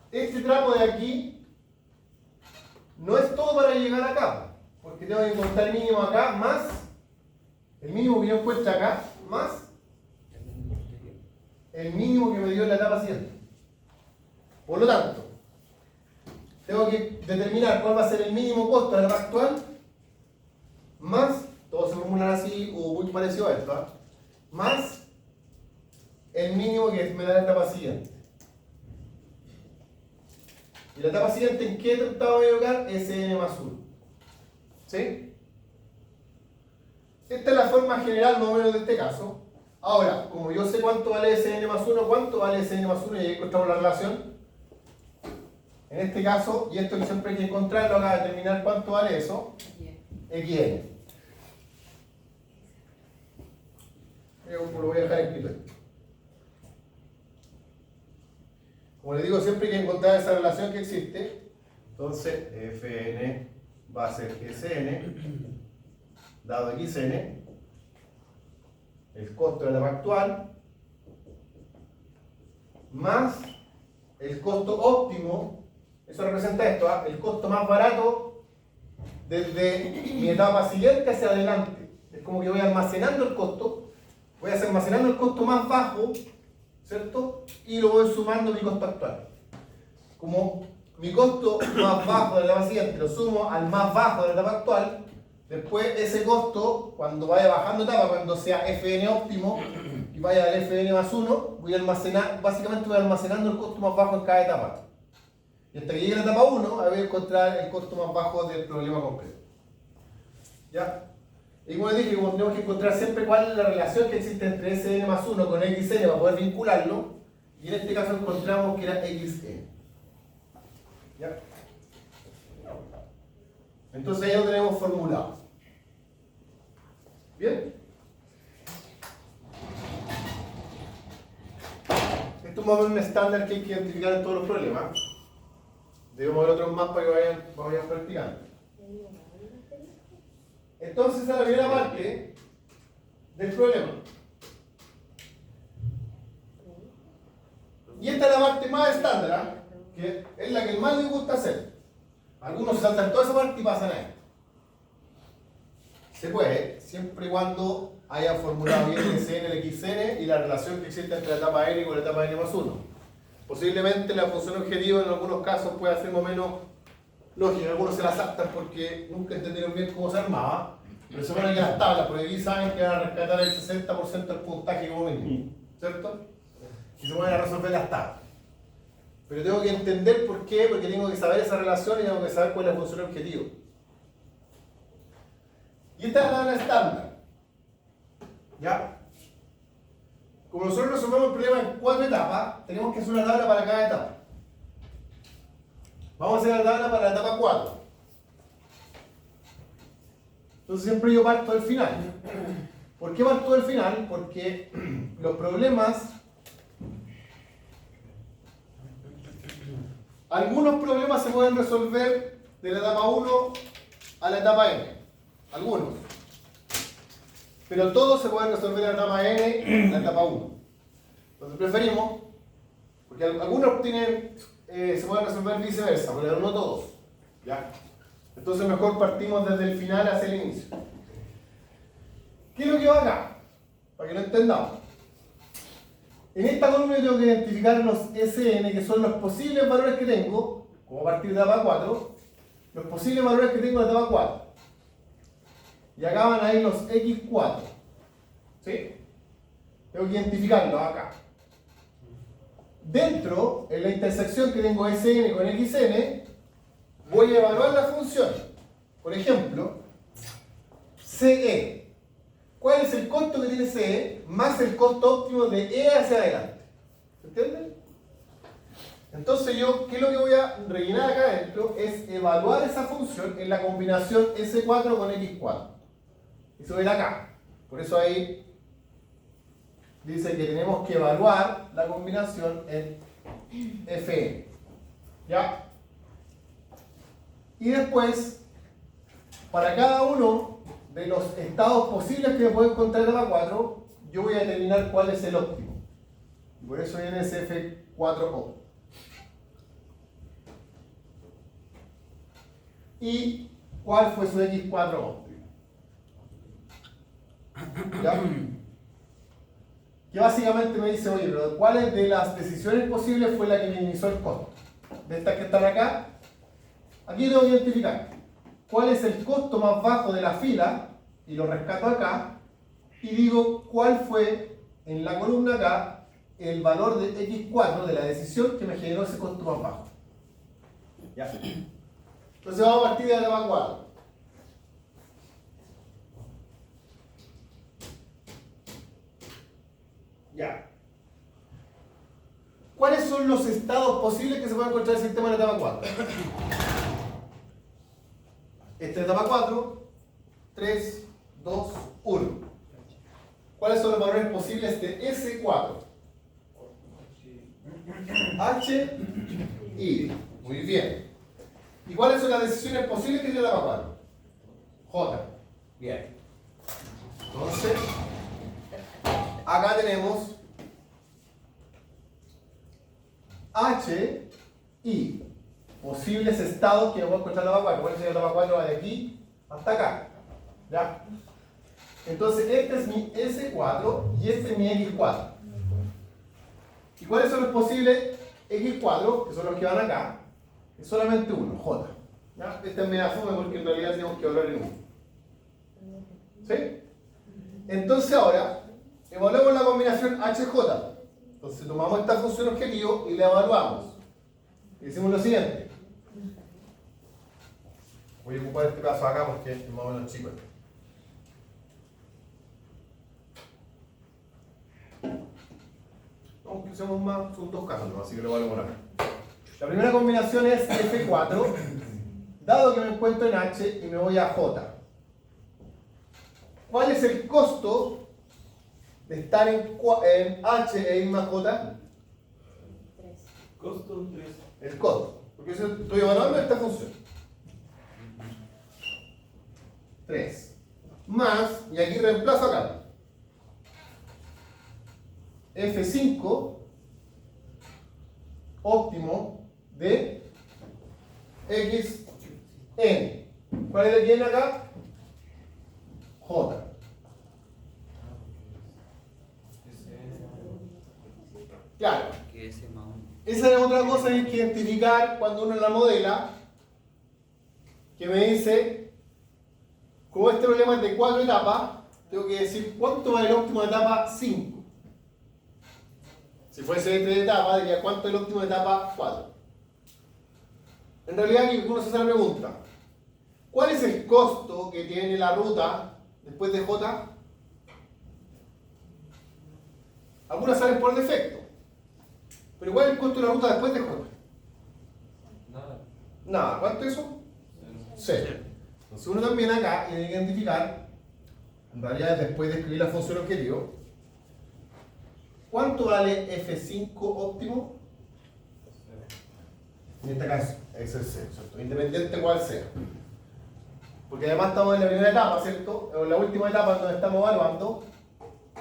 este trapo de aquí no es todo para llegar acá, porque tengo que encontrar el mínimo acá más el mínimo que yo encuentro acá más el mínimo que me dio en la etapa siguiente. Por lo tanto, tengo que determinar cuál va a ser el mínimo costo de la etapa actual más, todos se formulan así o muy parecido a esto, ¿eh? Más el mínimo que me da la etapa siguiente. Y la etapa siguiente, ¿en qué etapa voy a colocar? Sn más 1. ¿Sí? Esta es la forma general más o menos de este caso. Ahora, como yo sé cuánto vale Sn más 1, cuánto vale Sn más 1, y ahí encontramos la relación. En este caso, y esto que siempre hay que encontrarlo acá, determinar cuánto vale eso, xn. Lo voy a dejar escrito ahí. Como les digo, siempre hay que encontrar esa relación que existe. Entonces, Fn va a ser Sn, dado Xn, el costo de la etapa actual, más el costo óptimo, eso representa esto, ¿eh? El costo más barato desde mi etapa siguiente hacia adelante. Es como que voy almacenando el costo, voy almacenando el costo más bajo, ¿cierto? Y lo voy sumando a mi costo actual. Como mi costo más bajo de la etapa siguiente lo sumo al más bajo de la etapa actual, después ese costo, cuando vaya bajando etapa, cuando sea Fn óptimo y vaya al Fn más 1, voy a almacenar, básicamente voy almacenando el costo más bajo en cada etapa. Y hasta que llegue a la etapa 1, voy a encontrar el costo más bajo del problema completo. ¿Ya? Y como les dije, tenemos que encontrar siempre cuál es la relación que existe entre Sn más 1 con Xn para poder vincularlo. Y en este caso encontramos que era Xn. ¿Ya? Entonces ya lo tenemos formulado. ¿Bien? Esto es más o menos un estándar que hay que identificar en todos los problemas. Debemos ver otros más para que vayan practicando. Entonces, esa es la primera parte del problema. Y esta es la parte más estándar, que es la que más les gusta hacer. Algunos se saltan toda esa parte y pasan a esto. Se puede, siempre y cuando haya formulado bien el Sn, el Xn y la relación que existe entre la etapa n y la etapa n más 1. Posiblemente la función objetivo en algunos casos puede ser más o menos lógica, algunos se la saltan porque nunca entendieron bien cómo se armaba, pero se ponen aquí las tablas, porque aquí saben que van a rescatar el 60% del puntaje como mínimo, ¿cierto? Y se ponen a resolver las tablas. Pero tengo que entender por qué, porque tengo que saber esa relación y tengo que saber cuál es la función objetivo. Y esta es la tabla estándar. ¿Ya? Como nosotros resolvemos el problema en 4 etapas, tenemos que hacer una tabla para cada etapa. Vamos a hacer la tabla para la etapa 4. Entonces siempre yo parto del final. ¿Por qué parto del final? Porque los problemas, algunos problemas se pueden resolver de la etapa 1 a la etapa n. Algunos. Pero todos se pueden resolver de la etapa n a la etapa 1. Entonces preferimos, porque algunos se pueden resolver viceversa, pero no todos. ¿Ya? Entonces mejor partimos desde el final hacia el inicio. ¿Qué es lo que va acá? Para que lo entendamos. En esta columna yo tengo que identificar los Sn, que son los posibles valores que tengo, como a partir de la etapa 4, los posibles valores que tengo en la etapa 4. Y acá van a ir los X4. ¿Sí? Tengo que identificarlos acá. Dentro, en la intersección que tengo Sn con Xn, voy a evaluar las funciones. Por ejemplo, CE. ¿Cuál es el costo que tiene CE más el costo óptimo de E hacia adelante? ¿Se entiende? Entonces yo, ¿qué es lo que voy a rellenar acá adentro? Es evaluar esa función en la combinación S4 con X4. Eso viene acá. Por eso ahí dice que tenemos que evaluar la combinación en Fn. ¿Ya? Y después, para cada uno de los estados posibles que me puedo encontrar en etapa 4, yo voy a determinar cuál es el óptimo. Y por eso viene ese F4O. ¿Y cuál fue su X4 óptimo? ¿Ya? Que básicamente me dice, oye, pero ¿cuáles de las decisiones posibles fue la que minimizó el costo? De estas que están acá, aquí tengo que identificar cuál es el costo más bajo de la fila, y lo rescato acá, y digo cuál fue en la columna acá el valor de X4 de la decisión que me generó ese costo más bajo. ¿Ya? Entonces vamos a partir de la etapa 4. Ya. ¿Cuáles son los estados posibles que se pueden encontrar en el sistema de la etapa 4? Esta etapa 4, 3, 2, 1. ¿Cuáles son los valores posibles de S4? H, I. Muy bien. ¿Y cuáles son las decisiones posibles que tiene la etapa 4? J. Bien. Entonces, acá tenemos H, I. Posibles estados que vamos a encontrar en la etapa 4. ¿Cuál es la etapa 4? Va de aquí hasta acá. ¿Ya? Entonces, este es mi S4 y este es mi X4. ¿Y cuáles son los posibles X4? Que son los que van acá. Es solamente uno, J. ¿Ya? Este es media fome porque en realidad tenemos que hablar en uno. ¿Sí? Entonces ahora, evaluamos la combinación HJ. Entonces tomamos esta función objetivo y la evaluamos. Y decimos lo siguiente. Voy a ocupar este caso acá porque es más o menos chico. Aunque usemos más, son dos casos, ¿no? Así que lo voy a demorar. La primera combinación es F4, dado que me encuentro en H y me voy a J. ¿Cuál es el costo de estar en H e ir más J? 3. Costo 3. El costo. Porque yo estoy evaluando esta función. 3. Más, y aquí reemplazo acá. F5 óptimo de xn. ¿Cuál es el xn acá? J. Claro. Que ese más uno. Esa es otra cosa que hay que identificar cuando uno la modela, que me dice, como este problema es de 4 etapas, tengo que decir cuánto vale el óptimo de etapa 5. Si fuese de 3 etapas, diría cuánto es el óptimo de etapa 4. En realidad aquí uno se hace la pregunta, ¿cuál es el costo que tiene la ruta después de J? Algunas salen por defecto. Pero ¿cuál es el costo de la ruta después de J? Nada. Nada. ¿Cuánto es eso? 0. Entonces uno también acá tiene que identificar, en realidad después de escribir la función objetivo, ¿cuánto vale F5 óptimo? En este caso, ese es 0, ¿cierto? Independiente de cuál sea. Porque además estamos en la primera etapa, ¿cierto? O en la última etapa donde estamos evaluando.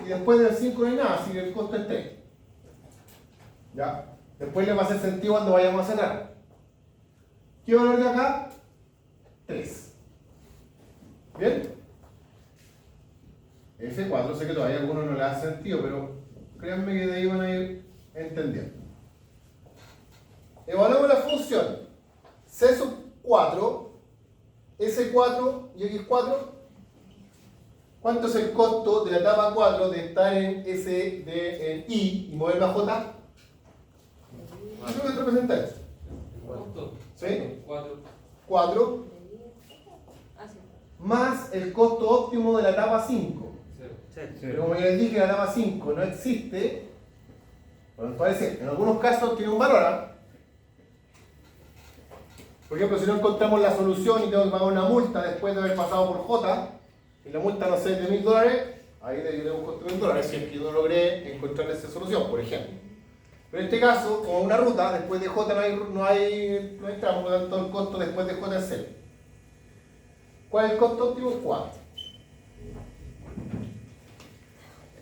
Y después del 5 no hay nada, así que el costo es 3. ¿Ya? Después le va a hacer sentido cuando vayamos a cerrar. ¿Qué valor de acá? 3. ¿Bien? F4, sé que todavía a algunos no le hace sentido, pero créanme que de ahí van a ir entendiendo. Evaluamos la función C sub 4, S4 y X4. ¿Cuánto es el costo de la etapa 4 de estar en en I y moverme a J? ¿Qué me representa eso? ¿Cuánto? ¿Sí? 4. 4 Ah, sí. más el costo óptimo de la etapa 5. 0. Pero como ya les dije, la etapa 5 no existe. Bueno, parece, en algunos casos tiene un valor. ¿Ah? Por ejemplo, si no encontramos la solución y tengo que pagar una multa después de haber pasado por J, y la multa no sé es de $1000, ahí debería un costo de $1000 si es que no logré encontrar esa solución, por ejemplo. Pero en este caso, como una ruta, después de J no hay tramo, por lo tanto el costo después de J es 0. ¿Cuál es el costo óptimo? 4.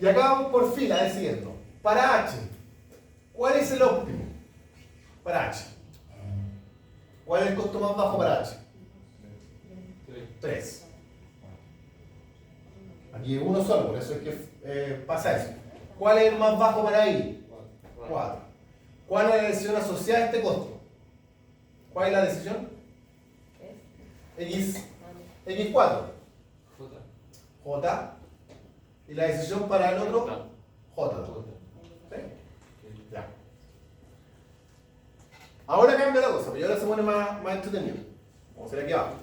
Y acá vamos por fila decidiendo. Para H, ¿cuál es el óptimo? Para H. ¿Cuál es el costo más bajo para H? 3. Aquí uno solo, por eso es que pasa eso. ¿Cuál es el más bajo para I? 4. ¿Cuál es la decisión asociada a este costo? ¿Cuál es la decisión? X4. J. J. ¿Y la decisión para el otro? J. J. ¿Sí? Ya. Ahora cambia la cosa, pero ahora se pone más entretenido. Vamos a hacer aquí abajo.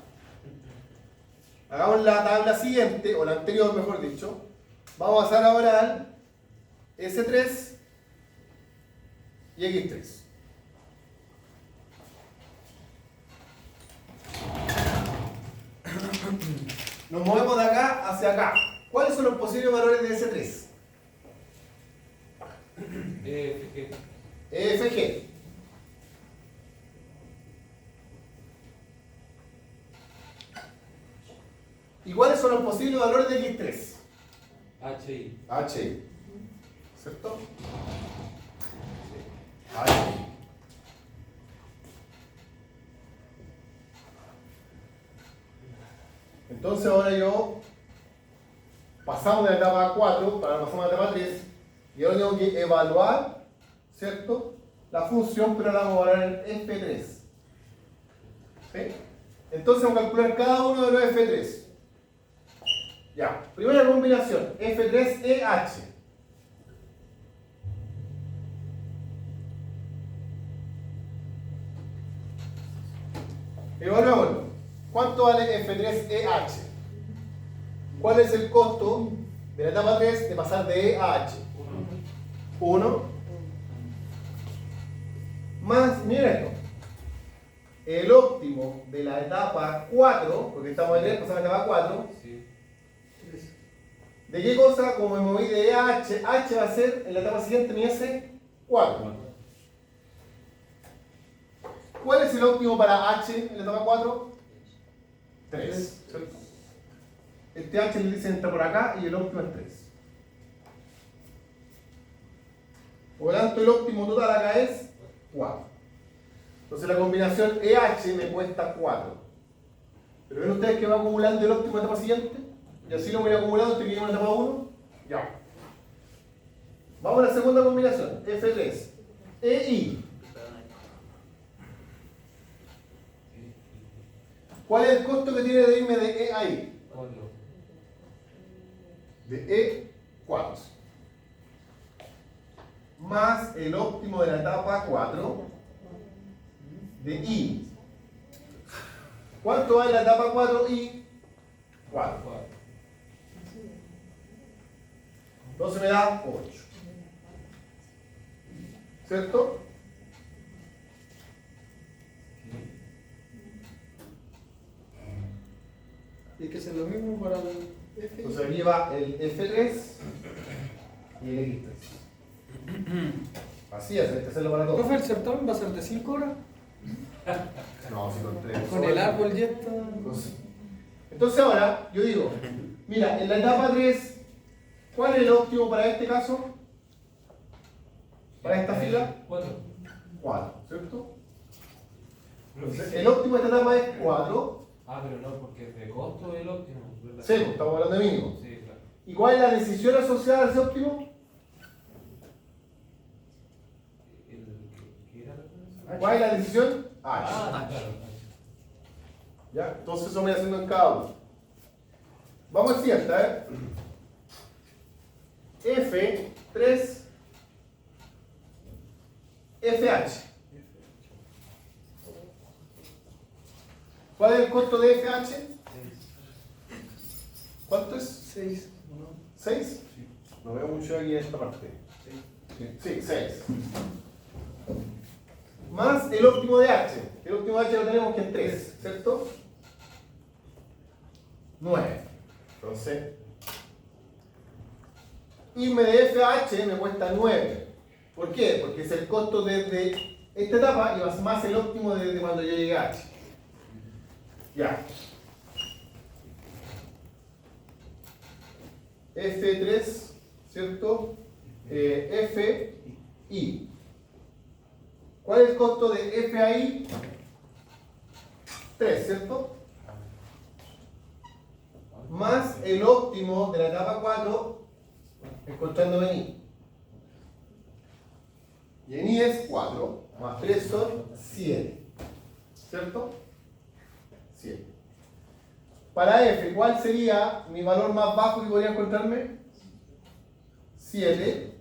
Hagamos la tabla siguiente, o la anterior mejor dicho. Vamos a pasar ahora al S3 y X3. Nos movemos de acá hacia acá. ¿Cuáles son los posibles valores de S3? EFG. EFG. ¿Y cuáles son los posibles valores de X3? HI. HI. ¿Cierto? HI. Entonces ahora pasamos de la etapa 4 para pasar a la etapa 3 y ahora tengo que evaluar, ¿cierto? La función, pero la vamos a evaluar en F3. ¿Sí? Entonces vamos a calcular cada uno de los F3. Ya, primera combinación, F3EH. Evaluémoslo. ¿Cuánto vale F3EH? ¿Cuál es el costo de la etapa 3 de pasar de E a H? 1. Más, miren esto, el óptimo de la etapa 4, porque estamos en 3, pasamos a la etapa 4, Sí. ¿de qué cosa? Como me moví de E a H, H va a ser en la etapa siguiente mi S4. ¿Cuál es el óptimo para H en la etapa 4? 3. Este H le dicen entra por acá y el óptimo es 3. Por lo tanto, el óptimo total acá es 4. Entonces la combinación EH me cuesta 4. Pero ven ustedes que va acumulando el óptimo en la etapa siguiente. Y así lo voy acumulando hasta que llegue a la etapa 1. Ya. Vamos a la segunda combinación. F3. EI. ¿Cuál es el costo que tiene de irme de E a I? 4. De E4. Más el óptimo de la etapa 4 de I. ¿Cuánto vale la etapa 4 I? 4. Entonces me da 8. ¿Cierto? Y hay que hacer lo mismo para el F. Entonces aquí va el F3 y el X3. Así es, hay que hacerlo para Profe, todos. el certamen va a ser de 5 horas. No, si con 3. Con el árbol y esto. Entonces ahora, yo digo, mira, en la etapa 3, ¿cuál es el óptimo para este caso? Para esta fila, 4. 4, ¿cierto? Entonces, el óptimo de esta etapa es 4. Ah, pero no, porque es de costo el óptimo, ¿verdad? Sí, pues, estamos hablando de mínimo. Sí, claro. ¿Y cuál es la decisión asociada a ese óptimo? ¿Qué era? ¿Cuál es la decisión? H. Ah, claro. ¿Ya? Entonces eso voy haciendo en cada uno. Vamos al siguiente, F3 FH. ¿Cuál es el costo de FH? ¿Cuánto es? 6. ¿6? No veo mucho aquí en esta parte. Sí, 6. Más el óptimo de H. El óptimo de H lo tenemos que es 3, ¿cierto? 9. Entonces, irme de FH me cuesta 9. ¿Por qué? Porque es el costo desde esta etapa y más el óptimo desde cuando yo llegué a H. Ya. F3, ¿cierto? FI. ¿Cuál es el costo de FAI? 3, ¿cierto? Más el óptimo de la etapa 4 encontrando en I. Y en I es 4, más 3 son 7. ¿Cierto? 7. Para F, ¿cuál sería mi valor más bajo que podría encontrarme? 7.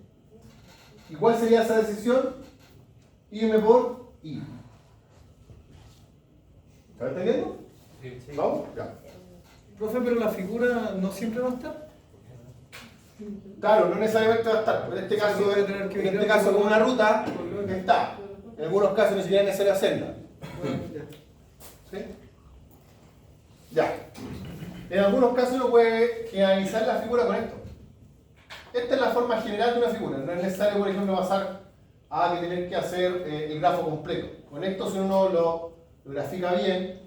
¿Y cuál sería esa decisión? Irme por I. ¿Está entendiendo? Sí. ¿Vamos? Ya. Profe, pero la figura no siempre va a estar. Claro, no necesariamente va a estar. En este caso, voy a tener que mirar con cómo- una ruta está. En algunos casos ni siquiera es necesario hacerla. ¿Sí? Ya. En algunos casos uno puede generalizar la figura con esto. Esta es la forma general de una figura. No es necesario, por ejemplo, pasar a que tener que hacer el grafo completo. Con esto, si uno lo grafica bien,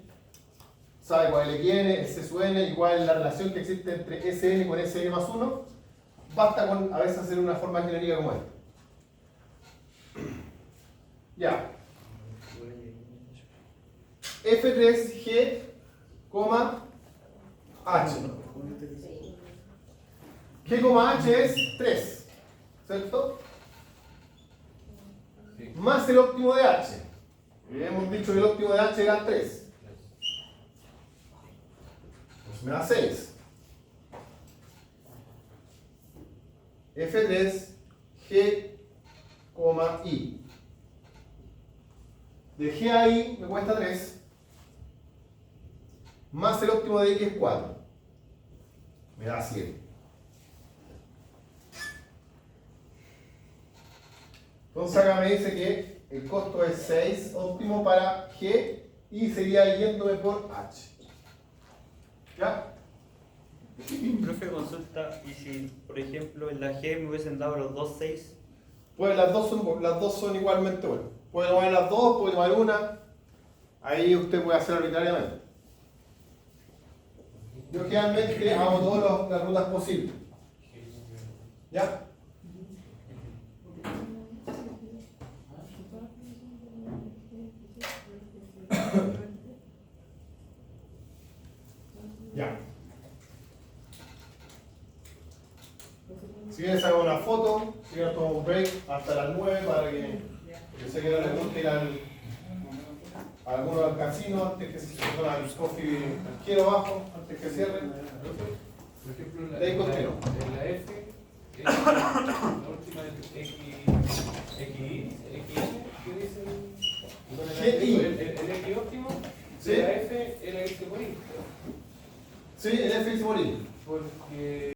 sabe cuál es el Xn, el C sub n y cuál es la relación que existe entre Sn con Sn más 1, basta con a veces hacer una forma genérica como esta. Ya. F3G, H. G, H es 3, ¿cierto? Sí. Más el óptimo de H. Hemos dicho que el óptimo de H era 3. Pues me da 6. F3, G, I. De G a I me cuesta 3. Más el óptimo de X es 4. Me da 7. Entonces acá me dice que el costo es 6 óptimo para G y sería yéndome por H. ¿Ya? Profe, consulta, y si, por ejemplo, en la G me hubiesen dado los dos 6, Pues las dos son igualmente buenas. Puede tomar las dos, puede tomar una. Ahí usted puede hacer arbitrariamente. Yo generalmente hago todas las rutas posibles. ¿Ya? Ya. Si quieres hago una foto, si quieres tomo un break hasta las 9 para que yo sé que no les gusta ir a algunos al casino antes que se pongan al coffee quiero abajo, antes que cierren. Por ejemplo, De ahí continúo. en la F, la última es XI, ¿qué dice? El X óptimo, Sí. de la F es la que se morir. Sí, el F y morir. Porque